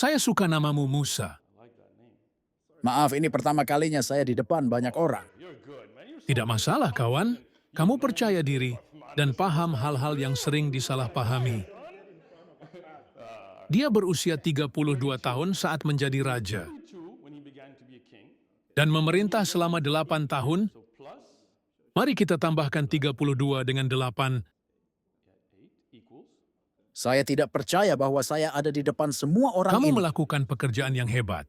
Saya suka namamu Musa. Maaf, ini pertama kalinya saya di depan banyak orang. Tidak masalah, kawan. Kamu percaya diri dan paham hal-hal yang sering disalahpahami. Dia berusia 32 tahun saat menjadi raja dan memerintah selama 8 tahun. Mari kita tambahkan 32 dengan 8. Saya tidak percaya bahwa saya ada di depan semua orang Kamu ini. melakukan pekerjaan yang hebat.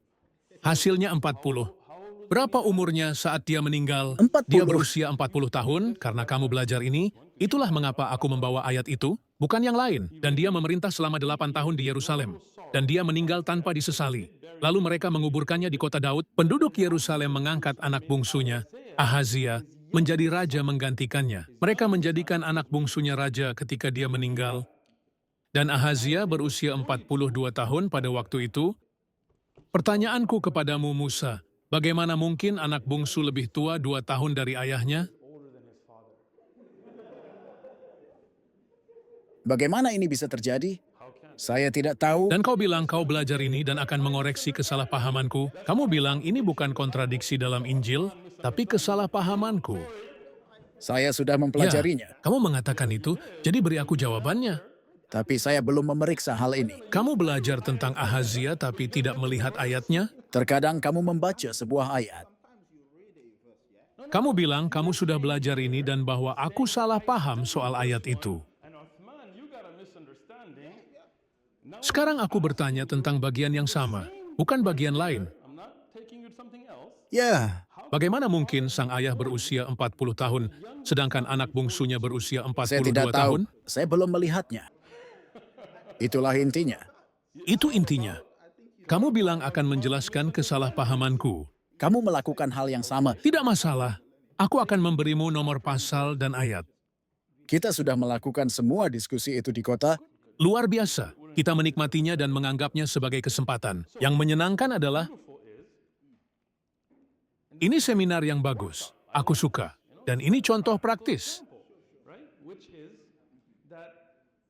Hasilnya 40. Berapa umurnya saat dia meninggal? 40. Dia berusia 40 tahun karena kamu belajar ini. Itulah mengapa aku membawa ayat itu, bukan yang lain. Dan dia memerintah selama 8 tahun di Yerusalem. Dan dia meninggal tanpa disesali. Lalu mereka menguburkannya di kota Daud. Penduduk Yerusalem mengangkat anak bungsunya, Ahazia, menjadi raja menggantikannya. Mereka menjadikan anak bungsunya raja ketika dia meninggal. Dan Ahazia berusia 42 tahun pada waktu itu. Pertanyaanku kepadamu, Musa, bagaimana mungkin anak bungsu lebih tua 2 tahun dari ayahnya? Bagaimana ini bisa terjadi? Saya tidak tahu. Dan kau bilang kau belajar ini dan akan mengoreksi kesalahpahamanku. Kamu bilang ini bukan kontradiksi dalam Injil, tapi kesalahpahamanku. Saya sudah Ya, mempelajarinya. kamu mengatakan itu, jadi beri aku jawabannya. Tapi saya belum memeriksa hal ini. Kamu belajar tentang Ahazia tapi tidak melihat ayatnya? Terkadang kamu membaca sebuah ayat. Kamu bilang kamu sudah belajar ini dan bahwa aku salah paham soal ayat itu. Sekarang aku bertanya tentang bagian yang sama, bukan bagian lain. Ya, Bagaimana mungkin sang ayah berusia 40 tahun, sedangkan anak bungsunya berusia saya 42 tidak tahu. tahun? Saya belum melihatnya. Itulah intinya. Itu intinya. Kamu bilang akan menjelaskan kesalahpahamanku. Kamu melakukan hal yang sama. Tidak masalah, aku akan memberimu nomor pasal dan ayat. Kita sudah melakukan semua diskusi itu di kota. Luar biasa, kita menikmatinya dan menganggapnya sebagai kesempatan. Yang menyenangkan adalah, ini seminar yang bagus, aku suka, dan ini contoh praktis.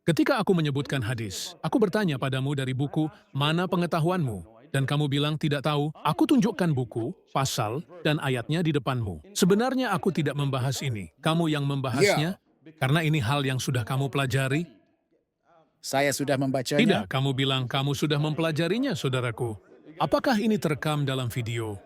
Ketika aku menyebutkan hadis, aku bertanya padamu dari buku, mana pengetahuanmu? Dan kamu bilang tidak tahu, aku tunjukkan buku, pasal, dan ayatnya di depanmu. Sebenarnya aku tidak membahas ini, kamu yang membahasnya, karena ini hal yang sudah kamu pelajari. Saya sudah membacanya. Tidak, kamu bilang kamu sudah mempelajarinya, saudaraku. Apakah ini terekam dalam video?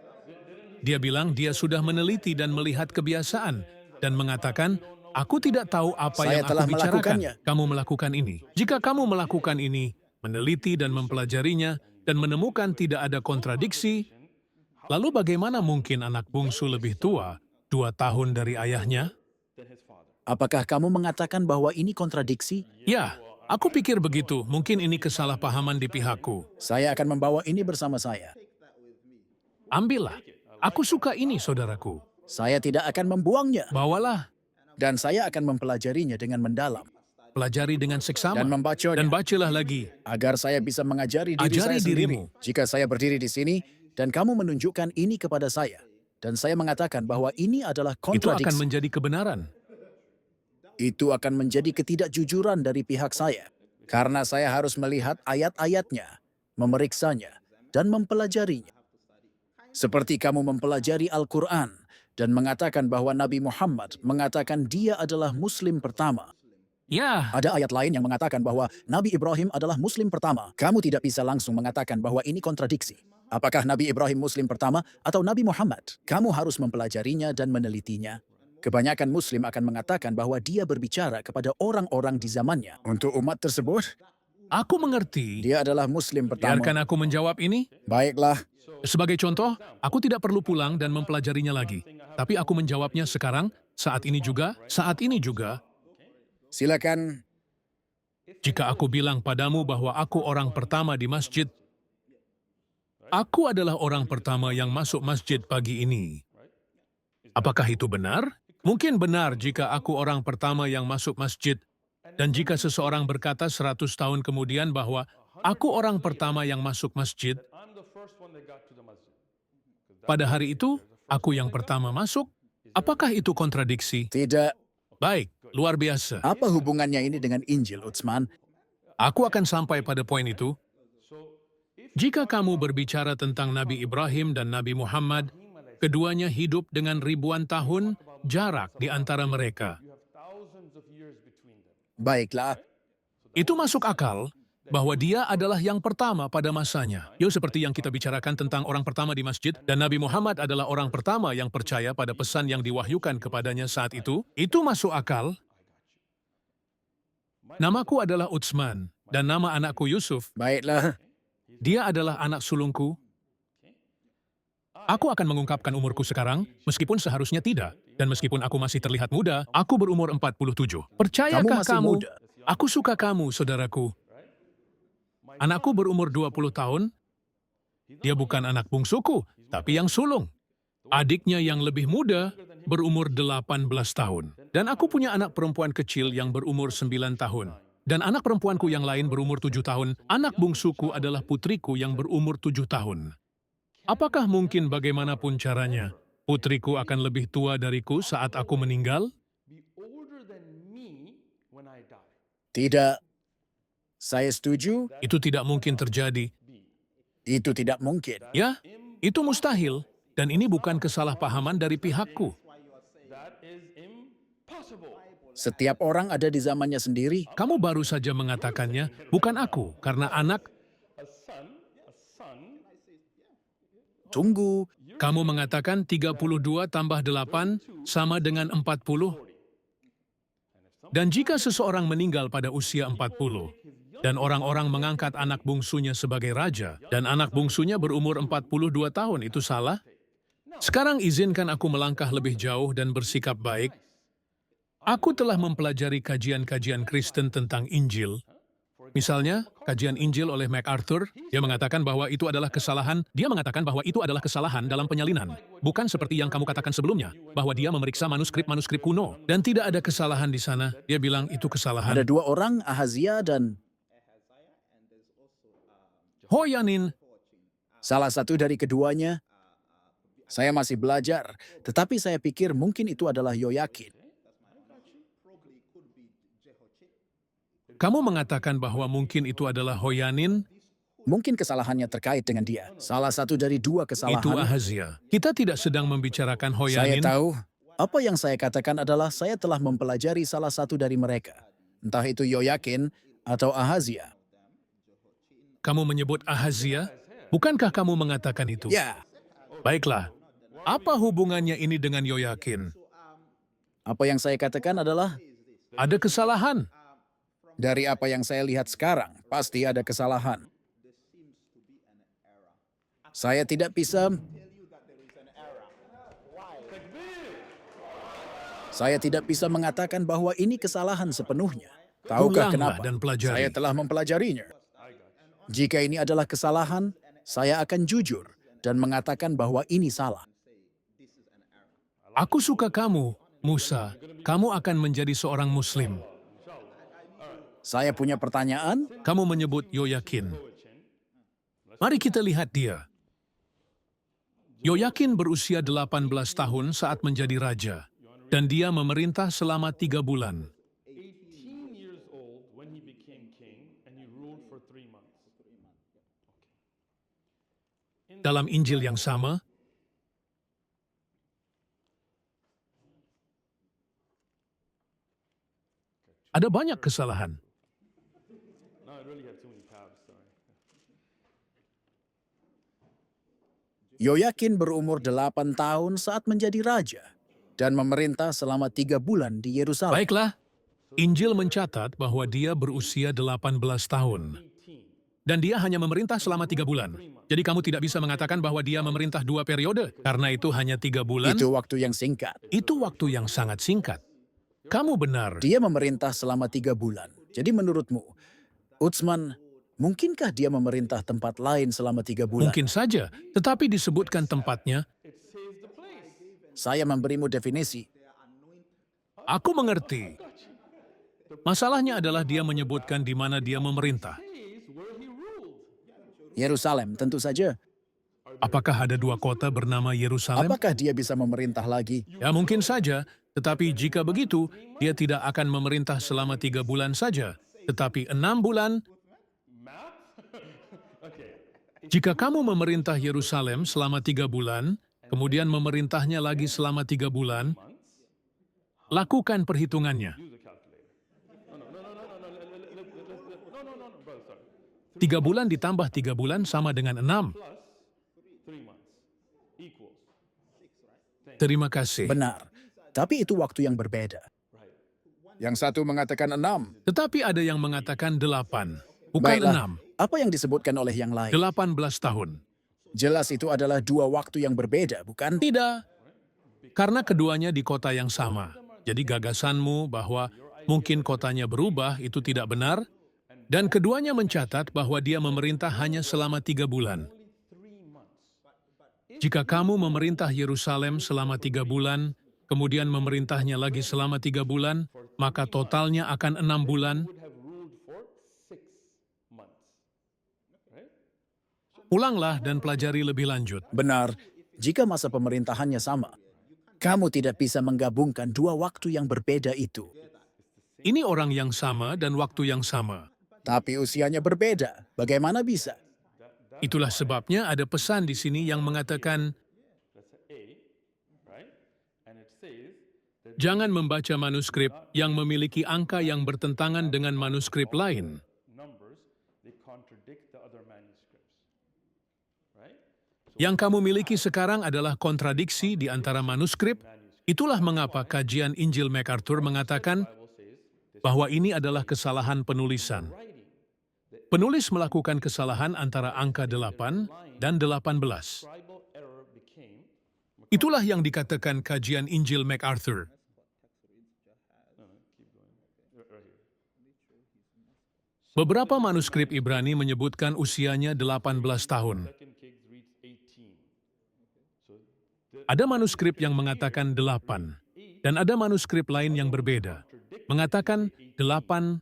Dia bilang dia sudah meneliti dan melihat kebiasaan, dan mengatakan, aku tidak tahu apa Saya yang aku telah bicarakan. melakukannya. Kamu melakukan ini. Jika kamu melakukan ini, meneliti dan mempelajarinya, dan menemukan tidak ada kontradiksi, lalu bagaimana mungkin anak bungsu lebih tua, 2 tahun dari ayahnya? Apakah kamu mengatakan bahwa ini kontradiksi? Ya, aku pikir begitu. Mungkin ini kesalahpahaman di pihakku. Saya akan membawa ini bersama saya. Ambillah. Aku suka ini, saudaraku. Saya tidak akan membuangnya. Bawalah. Dan saya akan mempelajarinya dengan mendalam. Pelajari dengan seksama. Dan membacanya. Dan bacalah lagi. Agar saya bisa mengajari diri Ajari saya sendiri. dirimu. Jika saya berdiri di sini, dan kamu menunjukkan ini kepada saya, dan saya mengatakan bahwa ini adalah Itu akan kontradiksi, menjadi kebenaran. itu akan menjadi ketidakjujuran dari pihak saya. Karena saya harus melihat ayat-ayatnya, memeriksanya, dan mempelajarinya. Seperti kamu mempelajari Al-Quran dan mengatakan bahwa Nabi Muhammad mengatakan dia adalah Muslim pertama. Ya, Ada ayat lain yang mengatakan bahwa Nabi Ibrahim adalah Muslim pertama. Kamu tidak bisa langsung mengatakan bahwa ini kontradiksi. Apakah Nabi Ibrahim Muslim pertama atau Nabi Muhammad? Kamu harus mempelajarinya dan menelitinya. Kebanyakan Muslim akan mengatakan bahwa dia berbicara kepada orang-orang di zamannya. Untuk umat tersebut, aku mengerti. dia adalah Muslim pertama. Biarkan aku menjawab ini. Baiklah, Sebagai contoh, aku tidak perlu pulang dan mempelajarinya lagi. Tapi aku menjawabnya sekarang, saat ini juga. silakan. Jika aku bilang padamu bahwa aku orang pertama di masjid, aku adalah orang pertama yang masuk masjid pagi ini. Apakah itu benar? Mungkin benar jika aku orang pertama yang masuk masjid, dan jika seseorang berkata 100 tahun kemudian bahwa aku orang pertama yang masuk masjid, pada hari itu, aku yang pertama masuk, apakah itu kontradiksi? Tidak. Baik, luar biasa. Apa hubungannya ini dengan Injil, Utsman? Aku akan sampai pada poin itu. Jika kamu berbicara tentang Nabi Ibrahim dan Nabi Muhammad, keduanya hidup dengan ribuan tahun jarak di antara mereka. Baiklah, Itu masuk akal bahwa dia adalah yang pertama pada masanya. Seperti yang kita bicarakan tentang orang pertama di masjid, dan Nabi Muhammad adalah orang pertama yang percaya pada pesan yang diwahyukan kepadanya saat itu masuk akal. Namaku adalah Utsman, dan nama anakku Yusuf. baiklah. Dia adalah anak sulungku. Aku akan mengungkapkan umurku sekarang, meskipun seharusnya tidak. Dan meskipun aku masih terlihat muda, aku berumur 47. Percayakah masih kamu? muda. Aku suka kamu, saudaraku. Anakku berumur 20 tahun. Dia bukan anak bungsuku, tapi yang sulung. Adiknya yang lebih muda berumur 18 tahun. Dan aku punya anak perempuan kecil yang berumur 9 tahun. Dan anak perempuanku yang lain berumur 7 tahun. Anak bungsuku adalah putriku yang berumur 7 tahun. Apakah mungkin bagaimanapun caranya, putriku akan lebih tua dariku saat aku meninggal? Tidak. Saya setuju, Itu tidak mungkin terjadi. itu tidak mungkin. Ya, itu mustahil. Dan ini bukan kesalahpahaman dari pihakku. Setiap orang ada di zamannya sendiri. Kamu baru saja mengatakannya, bukan aku, karena anak. Tunggu, Kamu mengatakan 32 tambah 8 sama dengan 40. Dan jika seseorang meninggal pada usia 40, dan orang-orang mengangkat anak bungsunya sebagai raja, dan anak bungsunya berumur 42 tahun, itu salah? Sekarang izinkan aku melangkah lebih jauh dan bersikap baik. Aku telah mempelajari kajian-kajian Kristen tentang Injil. Misalnya, kajian Injil oleh MacArthur, dia mengatakan bahwa itu adalah kesalahan. Dia mengatakan bahwa itu adalah kesalahan dalam penyalinan. Bukan seperti yang kamu katakan sebelumnya, bahwa dia memeriksa manuskrip-manuskrip kuno. Dan tidak ada kesalahan di sana. Dia bilang itu kesalahan. ada dua orang, Ahazia dan Hoyanin, salah satu dari keduanya. Saya masih belajar, tetapi saya pikir mungkin itu adalah Yoyakin. kamu mengatakan bahwa mungkin itu adalah Hoyanin, Mungkin kesalahannya terkait dengan dia. Salah satu dari dua itu kesalahan. Ahazia. Kita tidak sedang membicarakan Saya Hoyanin. tahu. Apa yang saya katakan adalah saya telah mempelajari salah satu dari mereka. Entah itu Yoyakin atau Ahazia. Kamu menyebut Ahazia? Bukankah kamu mengatakan itu? Ya, Baiklah. Apa hubungannya ini dengan Yoyakin? apa yang saya katakan adalah Ada kesalahan. dari apa yang saya lihat sekarang, pasti ada kesalahan. Saya tidak bisa mengatakan bahwa ini kesalahan sepenuhnya. Tahukah Ulanglah kenapa? dan pelajari. Saya telah mempelajarinya. Jika ini adalah kesalahan, saya akan jujur dan mengatakan bahwa ini salah. Aku suka kamu, Musa. Kamu akan menjadi seorang Muslim. Saya punya pertanyaan. Kamu menyebut Yoyakin. Mari kita lihat dia. Yoyakin berusia 18 tahun saat menjadi raja. Dan dia memerintah selama 3 bulan. 18 years old when he became king, and he ruled for 3 months. Dalam Injil yang sama, ada banyak kesalahan. No, I really have too many tabs, sorry. Yoyakin berumur 8 tahun saat menjadi raja dan memerintah selama 3 bulan di Yerusalem. Baiklah, Injil mencatat bahwa dia berusia 18 tahun. Dan dia hanya memerintah selama 3 bulan. Jadi kamu tidak bisa mengatakan bahwa dia memerintah 2 periode, karena itu hanya 3 bulan. Itu waktu yang singkat. Itu waktu yang sangat singkat. Kamu benar. Dia memerintah selama 3 bulan. Jadi menurutmu, Utsman, mungkinkah dia memerintah tempat lain selama 3 bulan? Mungkin saja, tetapi disebutkan tempatnya. Saya memberimu definisi. Aku mengerti. Masalahnya adalah dia menyebutkan di mana dia memerintah. Yerusalem, tentu saja. Apakah ada 2 kota bernama Yerusalem? Apakah dia bisa memerintah lagi? Ya mungkin saja, tetapi jika begitu, dia tidak akan memerintah selama 3 bulan saja, tetapi 6 bulan. Jika kamu memerintah Yerusalem selama 3 bulan, kemudian memerintahnya lagi selama 3 bulan, lakukan perhitungannya. Use a calculator. No, brother, sorry. 3 bulan ditambah 3 bulan sama dengan 6. Plus 3 months equals. Terima kasih. Benar. Tapi itu waktu yang berbeda. Yang satu mengatakan 6. Tetapi ada yang mengatakan 8, bukan Baiklah, 6. apa yang disebutkan oleh yang lain? 18 tahun. Jelas itu adalah dua waktu yang berbeda, bukan? Tidak, karena keduanya di kota yang sama. Jadi gagasanmu bahwa mungkin kotanya berubah itu tidak benar, dan keduanya mencatat bahwa dia memerintah hanya selama 3 bulan. Jika kamu memerintah Yerusalem selama 3 bulan, kemudian memerintahnya lagi selama 3 bulan, maka totalnya akan 6 bulan. Would have ruled for 6 months. Right? Ulanglah dan pelajari lebih lanjut. Benar. Jika masa pemerintahannya sama, kamu tidak bisa menggabungkan dua waktu yang berbeda itu. Ini orang yang sama dan waktu yang sama. Tapi usianya berbeda. Bagaimana bisa? Itulah sebabnya ada pesan di sini yang mengatakan, That's A, right? And it says that jangan membaca manuskrip yang memiliki angka yang bertentangan dengan manuskrip lain. numbers, they contradict the other manuscripts. Right? Yang kamu miliki sekarang adalah kontradiksi di antara manuskrip. Itulah mengapa kajian Injil MacArthur mengatakan Bible says bahwa ini adalah kesalahan penulisan. Penulis melakukan kesalahan antara angka 8 dan 18. tribal error became Itulah yang dikatakan kajian Injil MacArthur. Beberapa manuskrip Ibrani menyebutkan usianya 18 tahun. Second Kings reads 18. Ada manuskrip yang mengatakan 8, dan ada manuskrip lain yang berbeda, mengatakan 18.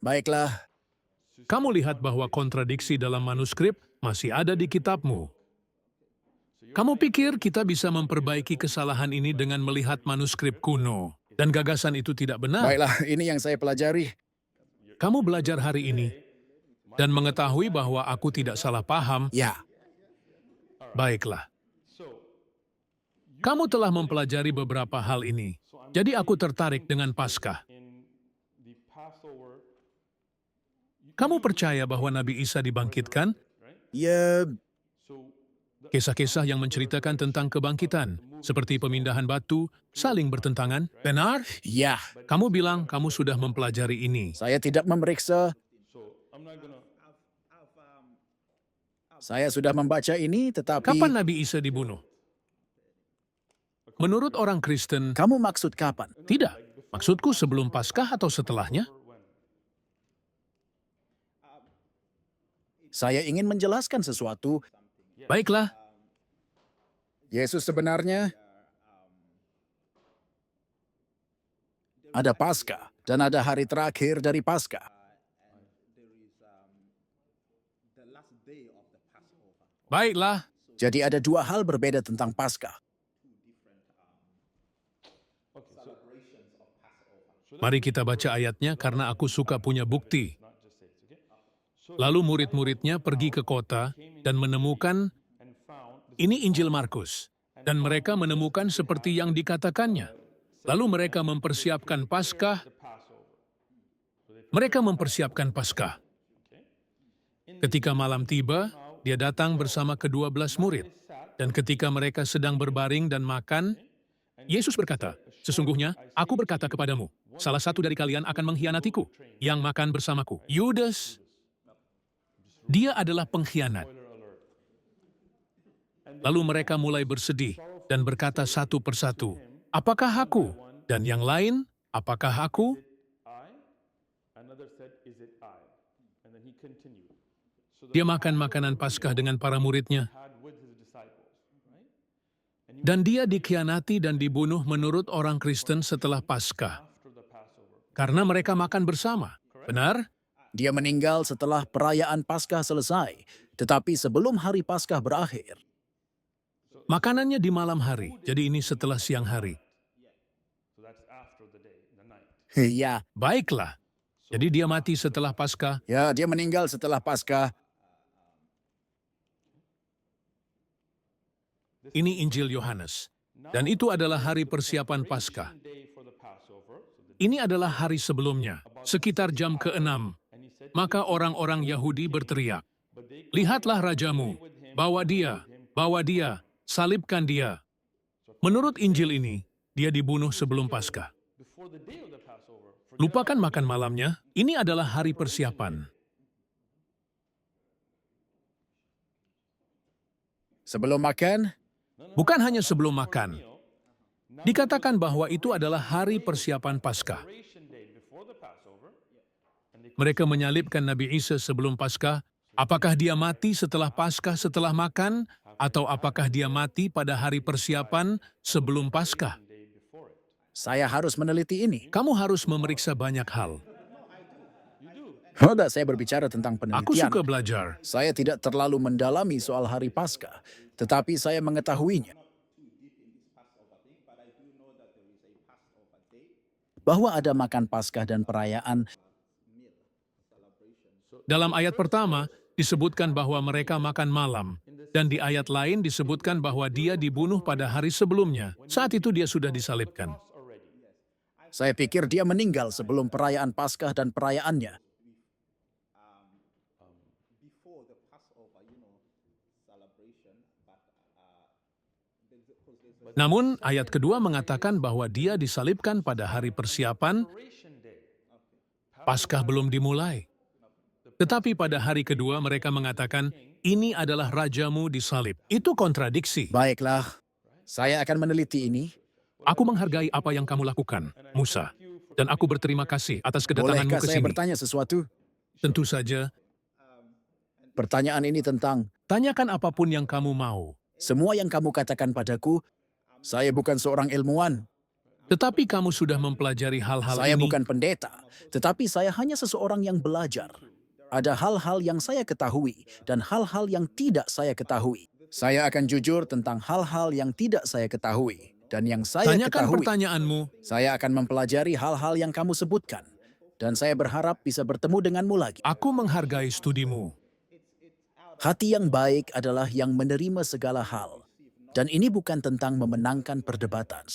Baiklah, Kamu lihat bahwa kontradiksi dalam manuskrip masih ada di kitabmu. Kamu pikir kita bisa memperbaiki kesalahan ini dengan melihat manuskrip kuno, dan gagasan itu tidak benar. baiklah, ini yang saya pelajari. Kamu belajar hari ini dan mengetahui bahwa aku tidak salah paham. Ya, Baiklah. Kamu telah mempelajari beberapa hal ini. Jadi aku tertarik dengan Paskah. in the Passover. Kamu percaya bahwa Nabi Isa dibangkitkan? ya, So Kisah-kisah yang menceritakan tentang kebangkitan, seperti pemindahan batu, saling bertentangan. Benar? ya. Kamu bilang kamu sudah mempelajari ini. Saya tidak memeriksa. I'm not gonna. Saya sudah membaca ini, tetapi... Kapan Nabi Isa dibunuh? Menurut orang Kristen, Kamu maksud kapan? tidak. Maksudku sebelum Paskah atau setelahnya? Saya ingin menjelaskan sesuatu. Baiklah, Yesus sebenarnya ada Paskah dan ada hari terakhir dari Paskah. baiklah. Jadi ada dua hal berbeda tentang Paskah. Mari kita baca ayatnya karena aku suka punya bukti. Lalu murid-muridnya pergi ke kota dan menemukan, ini Injil Markus, dan mereka menemukan seperti yang dikatakannya. Lalu mereka mempersiapkan Paskah. Mereka mempersiapkan Paskah. Ketika malam tiba, dia datang bersama ke-12 murid. Dan ketika mereka sedang berbaring dan makan, Yesus berkata, sesungguhnya aku berkata kepadamu, salah satu dari kalian akan mengkhianatiku, yang makan bersamaku. Yudas, dia adalah pengkhianat. Lalu mereka mulai bersedih dan berkata satu persatu, apakah aku? Dan yang lain, apakah aku? I. Another said, "Is it I?" And then he continued. So Dia makan makanan Paskah dengan para muridnya. had with his disciples, right? Dan dia dikhianati dan dibunuh menurut orang Kristen setelah Paskah. After the Passover. Karena mereka makan bersama. Benar? Dia meninggal setelah perayaan Paskah selesai, tetapi sebelum hari Paskah berakhir. Makanannya di malam hari, jadi ini setelah siang hari. So that's after the day, the night. Ya, Baiklah. Jadi dia mati setelah Paskah. ya, dia meninggal setelah Paskah. Ini Injil Yohanes. Dan itu adalah hari persiapan Paskah. Ini adalah hari sebelumnya, sekitar jam ke-6. Maka orang-orang Yahudi berteriak, "Lihatlah rajamu, bawa dia, salibkan dia." Menurut Injil ini, dia dibunuh sebelum Paskah. Lupakan makan malamnya, ini adalah hari persiapan. Sebelum makan, Bukan hanya sebelum makan. Dikatakan bahwa itu adalah hari persiapan Paskah. Mereka menyalibkan Nabi Isa sebelum Paskah. Apakah dia mati setelah Paskah setelah makan, atau apakah dia mati pada hari persiapan sebelum Paskah? saya harus meneliti ini. Kamu harus memeriksa banyak hal. Tidak, saya berbicara tentang Aku penelitian. suka belajar. Saya tidak terlalu mendalami soal hari Paskah, tetapi saya mengetahuinya. Bahwa ada makan Paskah dan perayaan. Dalam ayat pertama, disebutkan bahwa mereka makan malam. Dan di ayat lain disebutkan bahwa dia dibunuh pada hari sebelumnya. Saat itu dia sudah disalibkan. Saya pikir dia meninggal sebelum perayaan Paskah dan perayaannya. Namun, ayat kedua mengatakan bahwa dia disalibkan pada hari persiapan, Paskah belum dimulai. Tetapi pada hari kedua mereka mengatakan, ini adalah rajamu disalib. Itu kontradiksi. Baiklah, saya akan meneliti ini. Aku menghargai apa yang kamu lakukan, Musa. Dan aku berterima kasih atas kedatanganmu Bolehkah ke saya sini. bertanya sesuatu? Tentu saja, Pertanyaan ini tentang tanyakan apapun yang kamu mau. semua yang kamu katakan padaku. Saya bukan seorang ilmuwan. Tetapi kamu sudah mempelajari hal-hal Saya ini. bukan pendeta, tetapi saya hanya seseorang yang belajar. Ada hal-hal yang saya ketahui dan hal-hal yang tidak saya ketahui. Saya akan jujur tentang hal-hal yang tidak saya ketahui. Dan yang saya Tanyakan ketahui, pertanyaanmu. saya akan mempelajari hal-hal yang kamu sebutkan. Dan saya berharap bisa bertemu denganmu lagi. Aku menghargai studimu. Hati yang baik adalah yang menerima segala hal. Dan ini bukan tentang memenangkan perdebatan.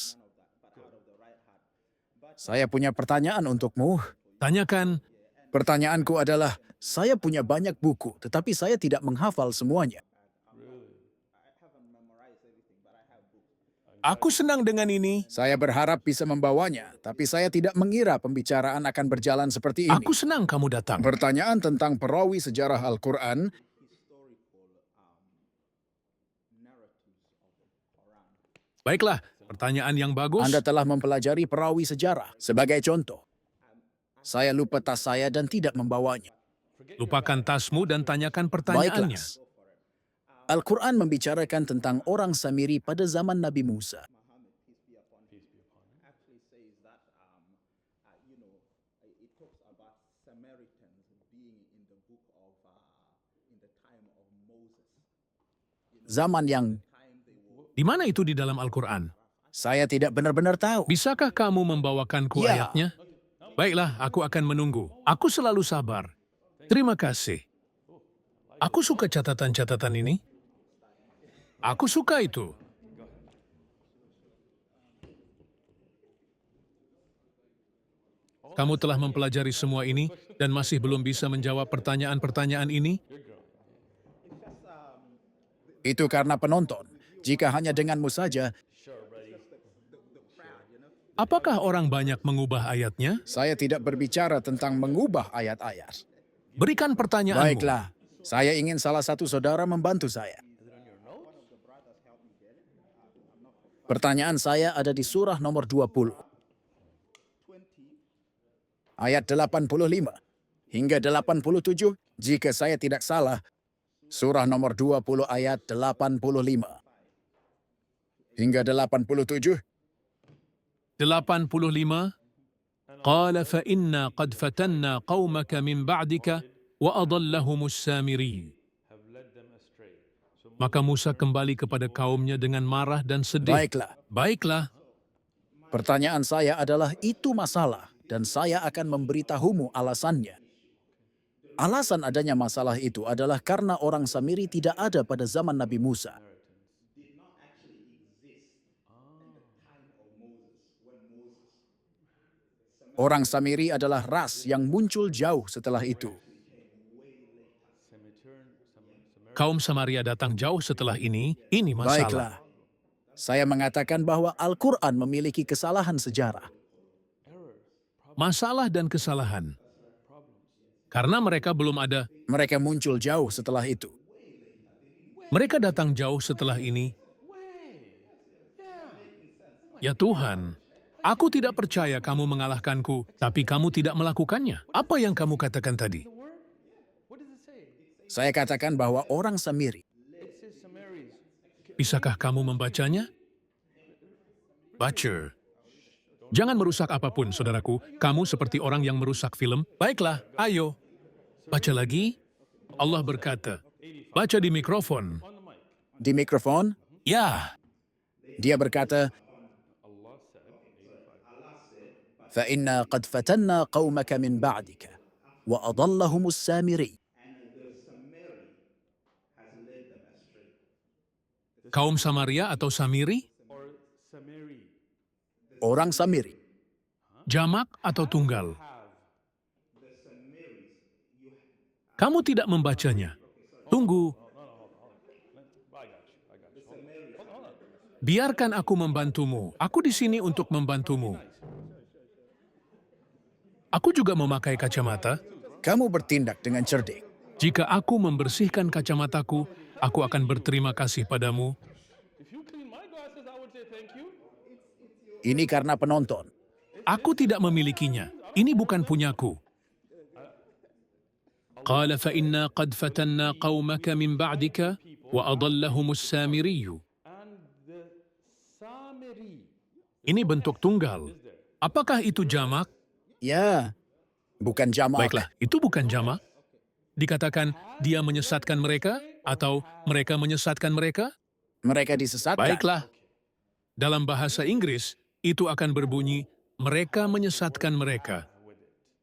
Saya punya pertanyaan untukmu. Tanyakan, Pertanyaanku adalah, saya punya banyak buku, tetapi saya tidak menghafal semuanya. aku senang dengan ini. Saya berharap bisa membawanya, tapi saya tidak mengira pembicaraan akan berjalan seperti ini. Aku senang kamu datang. Pertanyaan tentang perawi sejarah Al-Quran. Baiklah, pertanyaan yang bagus. Anda telah mempelajari perawi sejarah. Sebagai contoh, saya lupa tas saya dan tidak membawanya. Lupakan tasmu dan tanyakan Baiklah. pertanyaannya. Al-Quran membicarakan tentang orang Samiri pada zaman Nabi Musa. Zaman yang Di mana itu di dalam Al-Quran? saya tidak benar-benar tahu. Bisakah kamu membawakanku Ya. ayatnya? Baiklah, aku akan menunggu. Aku selalu sabar. Terima kasih. Aku suka catatan-catatan ini. Aku suka itu. Kamu telah mempelajari semua ini dan masih belum bisa menjawab pertanyaan-pertanyaan ini? Itu karena penonton. Jika hanya denganmu saja, Apakah orang banyak mengubah ayatnya? saya tidak berbicara tentang mengubah ayat-ayat. Berikan pertanyaanmu. Baiklah, saya ingin salah satu saudara membantu saya. Pertanyaan saya ada di surah nomor 20. Ayat 85 hingga 87, jika saya tidak salah, surah nomor 20 ayat 85 hingga 87. 85 قال فإنا قد فتنا قومك من بعدك وأضلهم السامري. Maka Musa kembali kepada kaumnya dengan marah dan sedih. Baiklah, Baiklah, pertanyaan saya adalah itu masalah. dan saya akan memberitahumu alasannya. Alasan adanya masalah itu adalah karena orang Samiri tidak ada pada zaman Nabi Musa. Orang Samiri adalah ras yang muncul jauh setelah itu. Kaum Samaria datang jauh setelah ini masalah. Baiklah, saya mengatakan bahwa Al-Quran memiliki kesalahan sejarah. Masalah dan kesalahan. Karena mereka belum ada, Mereka muncul jauh setelah itu. mereka datang jauh setelah ini. Ya Tuhan, aku tidak percaya kamu mengalahkanku, tapi kamu tidak melakukannya. Apa yang kamu katakan tadi? Saya katakan bahwa orang Samiri, Bisakah kamu membacanya? Baca. Jangan merusak apapun, saudaraku. Kamu seperti orang yang merusak film. Baiklah, ayo. Baca lagi. Allah berkata, baca di mikrofon. di mikrofon, Ya, dia berkata, فَإِنَّا قَدْ فَتَنَّا قَوْمَكَ مِنْ بَعْدِكَ وَأَضَلَّهُمُ السَّامِرِيُّ. kaum Samaria atau Samiri, Orang Samiri, jamak atau tunggal. Kamu tidak membacanya. Tunggu. Biarkan aku membantumu. Aku di sini untuk membantumu. Aku juga memakai kacamata. kamu bertindak dengan cerdik. Jika aku membersihkan kacamataku, aku akan berterima kasih padamu. Ini karena penonton. Aku tidak memilikinya. Ini bukan punyaku. Qala fa inna qad fatanna qaumaka min ba'dika wa adallahum as-Samiri. Ini bentuk tunggal. Apakah itu jamak? Ya, bukan jamak. Baiklah, itu bukan jamak. Dikatakan dia menyesatkan mereka atau mereka menyesatkan mereka? Mereka disesatkan. Baiklah. Dalam bahasa Inggris, itu akan berbunyi, mereka menyesatkan mereka.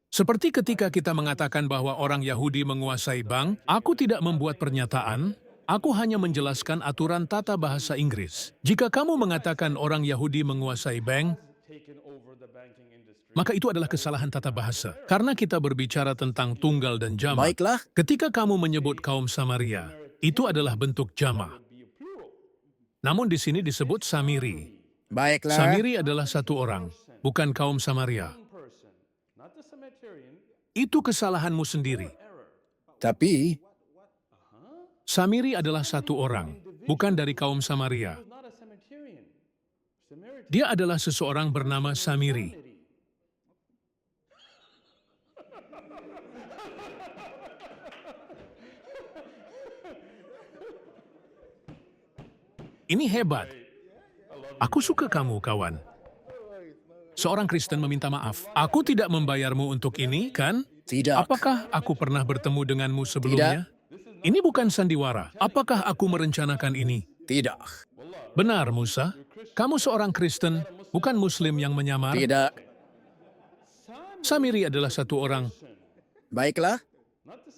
Seperti ketika kita mengatakan bahwa orang Yahudi menguasai bank, aku tidak membuat pernyataan, aku hanya menjelaskan aturan tata bahasa Inggris. Jika kamu mengatakan orang Yahudi menguasai bank, maka itu adalah kesalahan tata bahasa. Karena kita berbicara tentang tunggal dan jamak. Baiklah, Ketika kamu menyebut kaum Samaria, itu adalah bentuk jamak. Namun di sini disebut Samiri. baiklah. Samiri adalah satu orang, bukan kaum Samaria. Itu kesalahanmu sendiri. Tapi, Samiri adalah satu orang, bukan dari kaum Samaria. Dia adalah seseorang bernama Samiri. Ini hebat. Aku suka kamu, kawan. Seorang Kristen meminta maaf. Aku tidak membayarmu untuk ini, kan? tidak. Apakah aku pernah bertemu denganmu sebelumnya? Ini bukan sandiwara. Apakah aku merencanakan ini? Tidak. Benar, Musa. Kamu seorang Kristen, bukan Muslim yang menyamar. Tidak. Samiri adalah satu orang, Baiklah,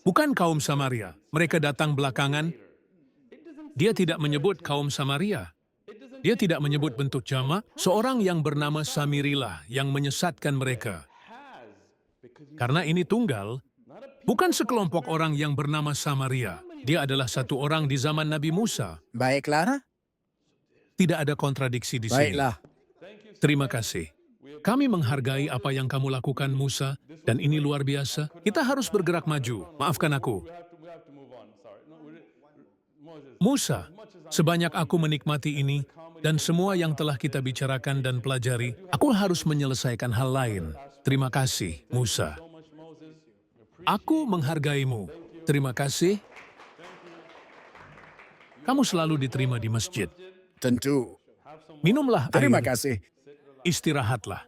bukan kaum Samaria. Mereka datang belakangan. Dia tidak menyebut kaum Samaria. Dia tidak menyebut bentuk jamak. Seorang yang bernama Samirilah yang menyesatkan mereka. Karena ini tunggal, bukan sekelompok orang yang bernama Samaria. Dia adalah satu orang di zaman Nabi Musa. baiklah, Tidak ada kontradiksi di sini. baiklah. Terima kasih. Kami menghargai apa yang kamu lakukan, Musa, dan ini luar biasa. Kita harus bergerak maju. Maafkan aku. Musa, sebanyak aku menikmati ini, dan semua yang telah kita bicarakan dan pelajari, aku harus menyelesaikan hal lain. Terima kasih, Musa. Aku menghargaimu. Terima kasih. Kamu selalu diterima di masjid. Tentu. Minumlah Terima air. kasih. Istirahatlah.